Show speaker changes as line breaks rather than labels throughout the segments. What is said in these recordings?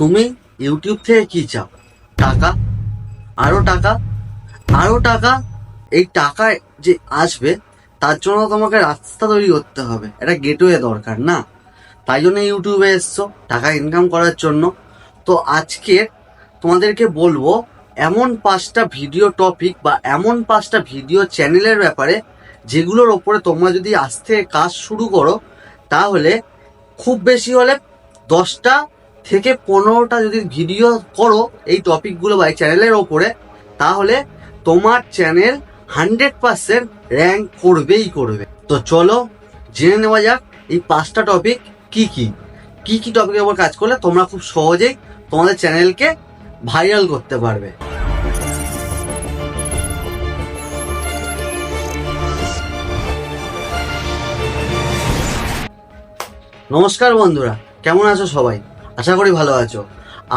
তুমি ইউটিউব থেকে কি চাও? টাকা, আরো টাকা, আরো টাকা। এই টাকা যে আসবে তার জন্য তোমাকে রাস্তা তৈরি করতে হবে, একটা গেটওয়ে দরকার না? তাই জন্য ইউটিউবে এসছো টাকা ইনকাম করার জন্য। তো আজকে তোমাদেরকে বলবো এমন 5টা ভিডিও টপিক বা এমন 5টা ভিডিও চ্যানেলের ব্যাপারে যেগুলোর ওপরে তোমরা যদি আজ থেকে কাজ শুরু করো তাহলে খুব বেশি হলে 10টা থেকে 15টা যদি ভিডিও করো এই টপিকগুলো বা এই চ্যানেলের ওপরে, তাহলে তোমার চ্যানেল 100% র্যাঙ্ক করবেই করবে। তো চলো জেনে নেওয়া যাক এই 5টা টপিক কি কি টপিকের উপর কাজ করলে তোমরা খুব সহজেই তোমাদের চ্যানেলকে ভাইরাল করতে পারবে। নমস্কার বন্ধুরা, কেমন আছো সবাই? আশা করি ভালো আছো।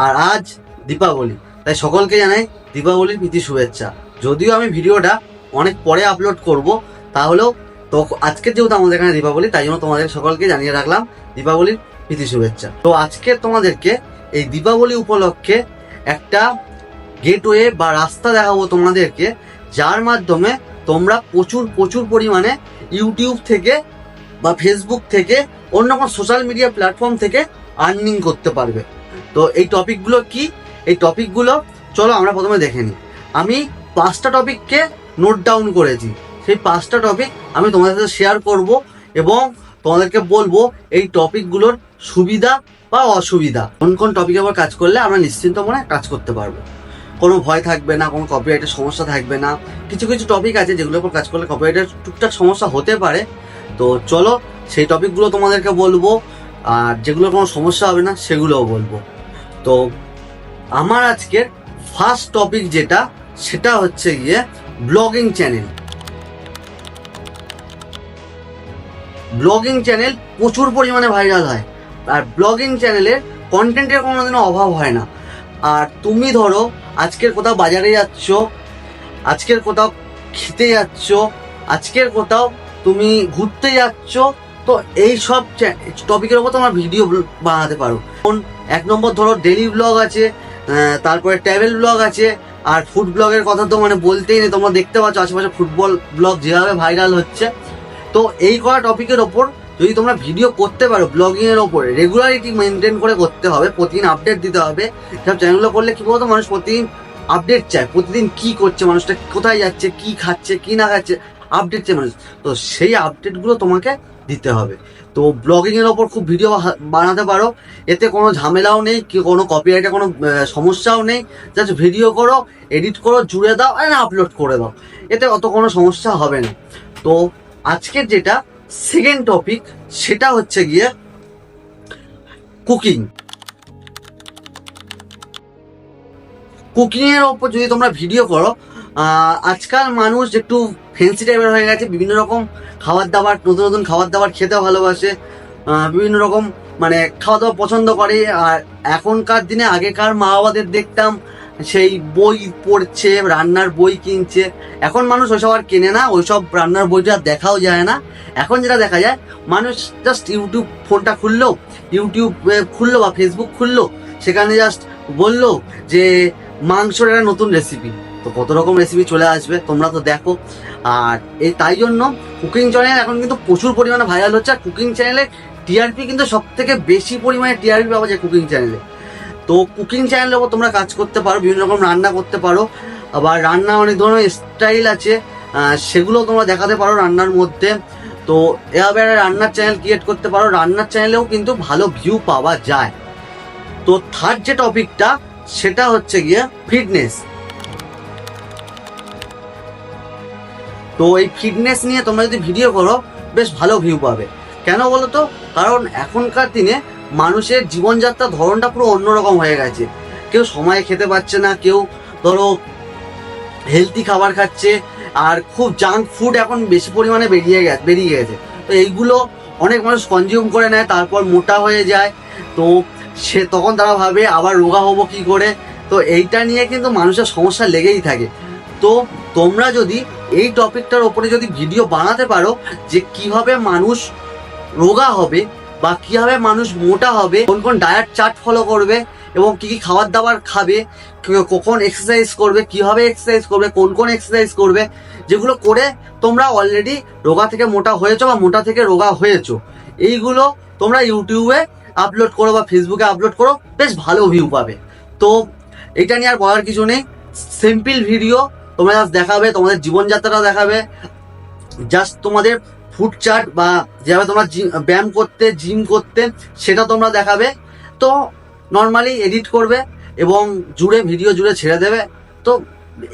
আর আজ দীপাবলি, তাই সকলকে জানাই দীপাবলির প্রীতি শুভেচ্ছা। যদিও আমি ভিডিওটা অনেক পরে আপলোড করব, তাহলেও তো আজকে যেহেতু আমাদের এখানে দীপাবলি, তাই জন্য তোমাদের সকলকে জানিয়ে রাখলাম দীপাবলির প্রীতি শুভেচ্ছা। তো আজকে তোমাদেরকে এই দীপাবলি উপলক্ষে একটা গেটওয়ে বা রাস্তা দেখাবো তোমাদেরকে, যার মাধ্যমে তোমরা প্রচুর পরিমাণে ইউটিউব থেকে বা ফেসবুক থেকে অন্য কোনো সোশ্যাল মিডিয়া প্ল্যাটফর্ম থেকে আর্নিং করতে পারবে। তো এই টপিকগুলো কি? এই টপিকগুলো চলো আমরা প্রথমে দেখে নিই। আমি 5টা টপিককে নোট ডাউন করেছি, সেই 5টা টপিক আমি তোমাদের সাথে শেয়ার করব এবং তোমাদেরকে বলবো এই টপিকগুলোর সুবিধা বা অসুবিধা, কোন কোন টপিকের উপর কাজ করলে আমরা নিশ্চিন্ত মনে কাজ করতে পারবো, কোনো ভয় থাকবে না, কোনো কপিরাইটের সমস্যা থাকবে না। কিছু টপিক আছে যেগুলোর উপর কাজ করলে কপিরাইটের টুকটাক সমস্যা হতে পারে। তো চলো সেই টপিকগুলো তোমাদেরকে বলবো, আর যেগুলো কোনো সমস্যা হবে না সেগুলোও বলবো। তো আমার আজকের ফার্স্ট টপিক যেটা, সেটা হচ্ছে গিয়ে ব্লগিং চ্যানেল। ব্লগিং চ্যানেল প্রচুর পরিমাণে ভাইরাল হয়, আর ব্লগিং চ্যানেলের কন্টেন্টের কোনোদিনও অভাব হয় না। আর তুমি ধরো আজকের কোথাও বাজারে যাচ্ছ, আজকের কোথাও খেতে যাচ্ছ, আজকের কোথাও তুমি ঘুরতে যাচ্ছ, তো এই সব টপিকের উপর তোমরা ভিডিও বানাতে পারো। 1 নম্বর ধরো ডেইলি ব্লগ আছে, তারপরে ট্রাভেল ব্লগ আছে, আর ফুড ব্লগের কথা তো মানে বলতেই নেই। তোমরা দেখতে পাচ্ছ আশেপাশে ফুটবল ব্লগ যেভাবে ভাইরাল হচ্ছে। তো এই করা টপিকের ওপর যদি তোমরা ভিডিও করতে পারো, ব্লগিং এর ওপরে রেগুলারিটি মেনটেন করে করতে হবে, প্রতিদিন আপডেট দিতে হবে। সব চ্যানেলগুলো করলে কি বলতো, মানুষ প্রতিদিন আপডেট চায়, প্রতিদিন কি করছে, মানুষটা কোথায় যাচ্ছে, কি খাচ্ছে কি না খাচ্ছে, আপডেট চায় মানুষ। তো সেই আপডেটগুলো তোমাকে দিতে হবে। তো ব্লগিং এর ওপর খুব ভিডিও বানাতে পারো, এতে কোনো ঝামেলাও নেই, কোনো কপিরাইটের কোনো সমস্যাও নেই। জাস্ট ভিডিও করো, এডিট করো, জুড়ে দাও আর আপলোড করে দাও, এতে অত কোনো সমস্যা হবে না। তো আজকের যেটা সেকেন্ড টপিক, সেটা হচ্ছে গিয়ে কুকিং। কুকিং এর ওপর যদি তোমরা ভিডিও করো, আজকাল মানুষ একটু ফ্যান্সি টাইপের হয়ে গেছে, বিভিন্ন রকম খাবার দাবার, নতুন খাবার দাবার খেতে ভালোবাসে, বিভিন্ন রকম মানে খাওয়া দাওয়া পছন্দ করে। আর এখনকার দিনে আগেকার মা বাবাদের দেখতাম সেই বই পড়ছে, রান্নার বই কিনছে। এখন মানুষ ওইসব আর কেনে না, ওইসব রান্নার বইটা দেখাও যায় না। এখন যেটা দেখা যায়, মানুষ জাস্ট ইউটিউব ফোনটা খুললো, ইউটিউব খুললো বা ফেসবুক খুললো, সেখানে জাস্ট বললো যে মাংসের একটা নতুন রেসিপি, তো কত রকম রেসিপি চলে আসবে, তোমরা তো দেখো। আর এই তাই জন্য কুকিং চ্যানেল এখন কিন্তু প্রচুর পরিমাণে ভাইরাল হচ্ছে। আর কুকিং চ্যানেলে টিআরপি কিন্তু সব থেকে বেশি পরিমাণে টিআরপি পাওয়া যায় কুকিং চ্যানেলে। তো কুকিং চ্যানেলের উপর তোমরা কাজ করতে পারো, বিভিন্ন রকম রান্না করতে পারো। আবার রান্না অনেক ধরনের স্টাইল আছে, সেগুলো তোমরা দেখাতে পারো রান্নার মধ্যে। তো এভাবে একটা রান্নার চ্যানেল ক্রিয়েট করতে পারো, রান্নার চ্যানেলেও কিন্তু ভালো ভিউ পাওয়া যায়। তো থার্ড যে টপিকটা, সেটা হচ্ছে গিয়ে ফিটনেস। তো এই ফিটনেস নিয়ে তোমরা যদি ভিডিও করো, বেশ ভালো ভিউ পাবে। কেন বলো তো? কারণ এখনকার দিনে মানুষের জীবনযাত্রার ধরনটা পুরো অন্যরকম হয়ে গেছে। কেউ সময়ে খেতে পারছে না, কেউ ধরো হেলদি খাবার খাচ্ছে, আর খুব জাঙ্ক ফুড এখন বেশি পরিমাণে বেরিয়ে গেছে। তো এইগুলো অনেক মানুষ কনজিউম করে নেয়, তারপর মোটা হয়ে যায়। তো তখন তারা ভাবে আবার রোগা হবো কি করে। তো এইটা নিয়ে কিন্তু মানুষের সমস্যা লেগেই থাকে। তো তোমরা যদি এই টপিকটার ওপরে যদি ভিডিও বানাতে পারো, যে কিভাবে মানুষ রোগা হবে বা কিভাবে মানুষ মোটা হবে, কোন কোন ডায়েট চার্ট ফলো করবে, এবং কি কি খাবার দাবার খাবে, কখন এক্সারসাইজ করবে, কিভাবে এক্সারসাইজ করবে, কোন কোন এক্সারসাইজ করবে, যেগুলো করে তোমরা অলরেডি রোগা থেকে মোটা হয়েছো বা মোটা থেকে রোগা হয়েছো, এইগুলো তোমরা ইউটিউবে আপলোড করো বা ফেসবুকে আপলোড করো, বেশ ভালো ভিউ পাবে। তো এটা নিয়ে আর বলার কিছু নেই, সিম্পল ভিডিও তোমরা জাস্ট দেখাবে, তোমাদের জীবনযাত্রাটা দেখাবে, জাস্ট তোমাদের ফুড চার্ট বা যেভাবে তোমরা ব্যায়াম করতে, জিম করতে, সেটা তোমরা দেখাবে। তো নর্মালি এডিট করবে এবং ভিডিও জুড়ে ছেড়ে দেবে। তো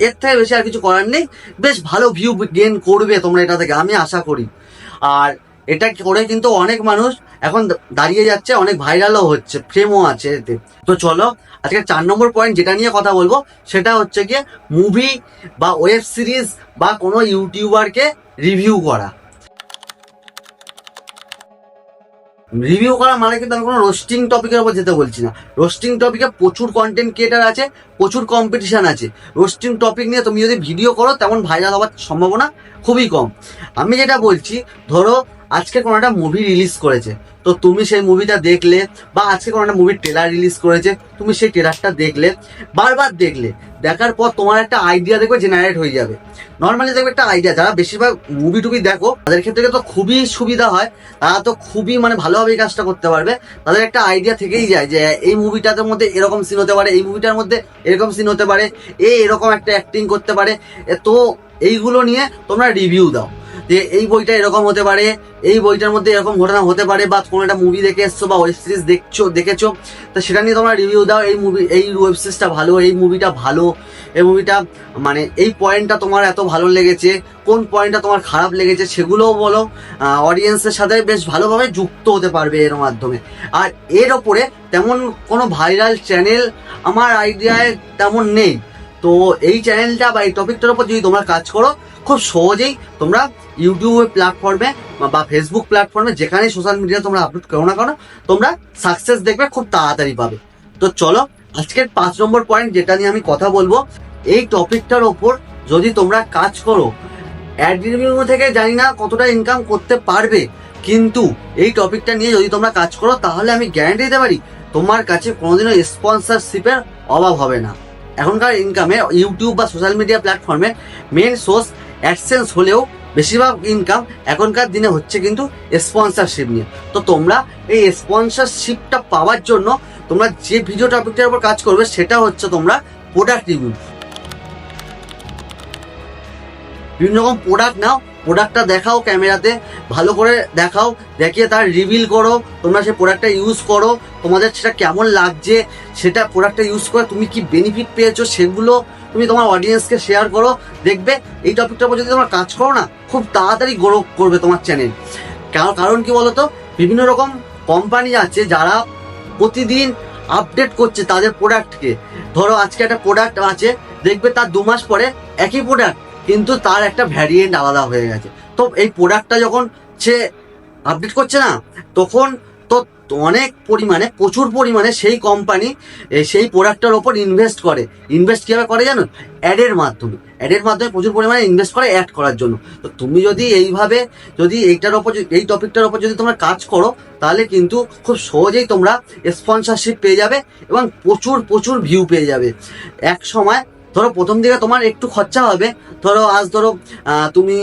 এর থেকে বেশি আর কিছু করার নেই, বেশ ভালো ভিউ গেইন করবে তোমরা এটা থেকে, আমি আশা করি। আর এটা করে কিন্তু অনেক মানুষ এখন দাঁড়িয়ে যাচ্ছে, অনেক ভাইরালও হচ্ছে, ফেমও আছে এতে। তো চলো আজকে 4 নম্বর পয়েন্ট যেটা নিয়ে কথা বলবো সেটা হচ্ছে গিয়ে মুভি বা ওয়েব সিরিজ বা কোনো ইউটিউবারকে রিভিউ করা। রিভিউ করা মানে কিন্তু আমি কোনো রোস্টিং টপিকের উপর যেতে বলছি না। রোস্টিং টপিকে প্রচুর কন্টেন্ট ক্রিয়েটার আছে, প্রচুর কম্পিটিশন আছে। রোস্টিং টপিক নিয়ে তুমি যদি ভিডিও করো তেমন ভাইরাল হওয়ার সম্ভাবনা খুবই কম। আমি যেটা বলছি, ধরো আজকে কোনো একটা মুভি রিলিজ করেছে, তো তুমি সেই মুভিটা দেখলে, বা আজকে কোনো একটা মুভির ট্রেলার রিলিজ করেছে, তুমি সেই ট্রেলারটা দেখলে, বারবার দেখলে, দেখার পর তোমার একটা আইডিয়া দেখবে জেনারেট হয়ে যাবে। নর্মালি দেখবে একটা আইডিয়া, যারা বেশিরভাগ মুভি টুভি দেখো তাদের ক্ষেত্রে তো খুবই সুবিধা হয়, তারা তো খুবই মানে ভালোভাবে এই কাজটা করতে পারবে। তাদের একটা আইডিয়া থেকেই যায় যে এই মুভিটার মধ্যে এরকম সিন হতে পারে, এই মুভিটার মধ্যে এরকম সিন হতে পারে, এরকম একটা অ্যাক্টিং করতে পারে। তো এইগুলো নিয়ে তোমরা রিভিউ দাও যে এই বইটা এরকম হতে পারে, এই বইটার মধ্যে এরকম ঘটনা হতে পারে, বা কোনো একটা মুভি দেখে এসছো বা ওয়েব সিরিজ দেখেছো, তো সেটা নিয়ে তোমরা রিভিউ দাও। এই মুভি, এই ওয়েব সিরিজটা ভালো, এই মুভিটা ভালো, এই মুভিটা মানে এই পয়েন্টটা তোমার এত ভালো লেগেছে, কোন পয়েন্টটা তোমার খারাপ লেগেছে সেগুলোও বলো। অডিয়েন্সের সাথে বেশ ভালোভাবে যুক্ত হতে পারবে এর মাধ্যমে। আর এর ওপরে তেমন কোনো ভাইরাল চ্যানেল আমার আইডিয়ায় তেমন নেই। তো এই চ্যানেলটা বা এই টপিকটার উপর যদি তোমরা কাজ করো, খুব সহজেই তোমরা ইউটিউব প্ল্যাটফর্মে বা ফেসবুক প্ল্যাটফর্মে, যেখানে সোশ্যাল মিডিয়া তোমরা আপলোড করো না কেন, তোমরা সাকসেস দেখবে, খুব তাড়াতাড়ি পাবে। তো চলো আজকের 5 নম্বর পয়েন্ট যেটা নিয়ে আমি কথা বলবো, এই টপিকটার ওপর যদি তোমরা কাজ করো, অ্যাড রিভিউ থেকে জানি না কতটা ইনকাম করতে পারবে, কিন্তু এই টপিকটা নিয়ে যদি তোমরা কাজ করো, তাহলে আমি গ্যারান্টি দিতে পারি তোমার কাছে কোনোদিনও স্পন্সরশিপের অভাব হবে না। এখনকার ইনকামে ইউটিউব বা সোশ্যাল মিডিয়া প্ল্যাটফর্মে মেন সোর্স অ্যাডসেন্স হলেও বেশিরভাগ ইনকাম এখনকার দিনে হচ্ছে কিন্তু স্পন্সরশিপ নিয়ে। তো তোমরা এই স্পন্সরশিপটা পাওয়ার জন্য তোমরা যে ভিডিও টপিকটার উপর কাজ করবে সেটা হচ্ছে তোমরা প্রোডাক্ট রিভিউ। বিভিন্ন রকম প্রোডাক্ট নাও, প্রোডাক্টটা দেখাও, ক্যামেরাতে ভালো করে দেখাও, দেখিয়ে তার রিভিল করো, তোমরা সেই প্রোডাক্টটা ইউজ করো, তোমাদের সেটা কেমন লাগছে, সেটা প্রোডাক্টটা ইউজ করে তুমি কি বেনিফিট পেয়েছো সেগুলো তুমি তোমার অডিয়েন্সকে শেয়ার করো। দেখবে এই টপিকটার উপর যদি তোমরা কাজ করো না, খুব তাড়াতাড়ি গ্রো করবে তোমার চ্যানেল। কারণ কি বলতো, বিভিন্ন রকম কোম্পানি আছে যারা প্রতিদিন আপডেট করছে তাদের প্রোডাক্টকে। ধরো আজকে একটা প্রোডাক্ট আছে, দেখবে তার 2 মাস পরে একই প্রোডাক্ট, কিন্তু তার একটা ভ্যারিয়েন্ট আলাদা হয়ে গেছে। তো এই প্রোডাক্টটা যখন সে আপডেট করছে না, তখন তো অনেক পরিমাণে, প্রচুর পরিমাণে সেই কোম্পানি সেই প্রোডাক্টটার ওপর ইনভেস্ট করে। ইনভেস্ট কীভাবে করে জানো? অ্যাডের মাধ্যমে। অ্যাডের মাধ্যমে প্রচুর পরিমাণে ইনভেস্ট করে অ্যাড করার জন্য। তো তুমি যদি এইভাবে, যদি এইটার ওপর, এই টপিকটার ওপর যদি তোমরা কাজ করো, তাহলে কিন্তু খুব সহজেই তোমরা স্পন্সরশিপ পেয়ে যাবে এবং প্রচুর প্রচুর ভিউ পেয়ে যাবে। এক সময় ধরো প্রথম দিকে তোমার একটু খরচা হবে, ধরো আজ ধরো তুমি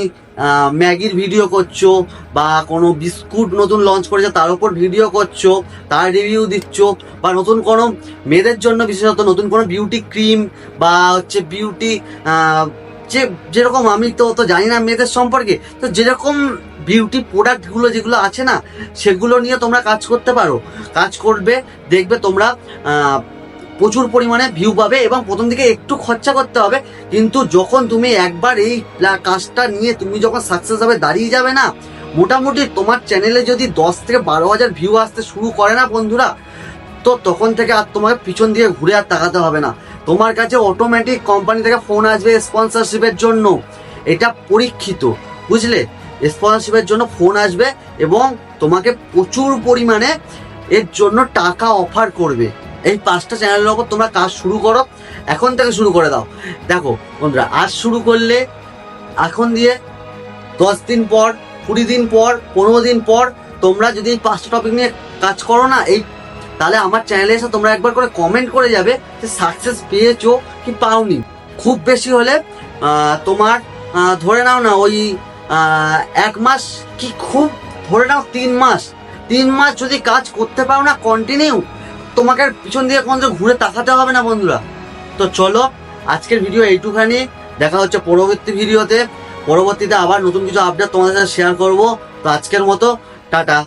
ম্যাগির ভিডিও করছো, বা কোনো বিস্কুট নতুন লঞ্চ করেছে তার উপর ভিডিও করছো, তার রিভিউ দিচ্ছ, বা নতুন কোনো মেয়েদের জন্য বিশেষত নতুন কোনো বিউটি ক্রিম বা হচ্ছে বিউটি, যেরকম আমি তো জানি না মেয়েদের সম্পর্কে, তো যেরকম বিউটি প্রোডাক্টগুলো যেগুলো আছে না, সেগুলো নিয়ে তোমরা কাজ করতে পারো। কাজ করবে, দেখবে তোমরা প্রচুর পরিমাণে ভিউ পাবে এবং প্রথম দিকে একটু খরচা করতে হবে, কিন্তু যখন তুমি একবার এই কাজটা নিয়ে তুমি যখন সাকসেস হবে, দাঁড়িয়ে যাবে না, মোটামুটি তোমার চ্যানেলে যদি 10 থেকে 12,000 ভিউ আসতে শুরু করে না বন্ধুরা, তো তখন থেকে আর তোমাকে পিছন দিকে ঘুরে আর তাকাতে হবে না। তোমার কাছে অটোমেটিক কোম্পানি থেকে ফোন আসবে স্পন্সরশিপের জন্য। এটা পরীক্ষিত, বুঝলে? স্পন্সরশিপের জন্য ফোন আসবে এবং তোমাকে প্রচুর পরিমাণে এর জন্য টাকা অফার করবে। এই 5টা চ্যানেলের ওপর তোমরা কাজ শুরু করো, এখন থেকে শুরু করে দাও। দেখো বন্ধুরা, আজ শুরু করলে এখন দিয়ে 10 দিন পর, 20 দিন পর, 15 দিন পর তোমরা যদি এই 5টা টপিক নিয়ে কাজ করো না, এই তাহলে আমার চ্যানেলে এসে তোমরা একবার করে কমেন্ট করে যাবে যে সাকসেস পেয়েছো কি পাওনি। খুব বেশি হলে তোমার ধরে নাও না ওই 1 মাস, কি খুব ধরে নাও 3 মাস যদি কাজ করতে পারো না কন্টিনিউ, তোমাকে আর পিছন দিয়ে কোন ঘুরে তাকাতে হবে না বন্ধুরা। তো চলো আজকের ভিডিও এইটুখানি, দেখা হচ্ছে পরবর্তী ভিডিওতে। পরবর্তীতে আবার নতুন কিছু আপডেট তোমাদের সাথে শেয়ার করবো। তো আজকের মতো টাটা।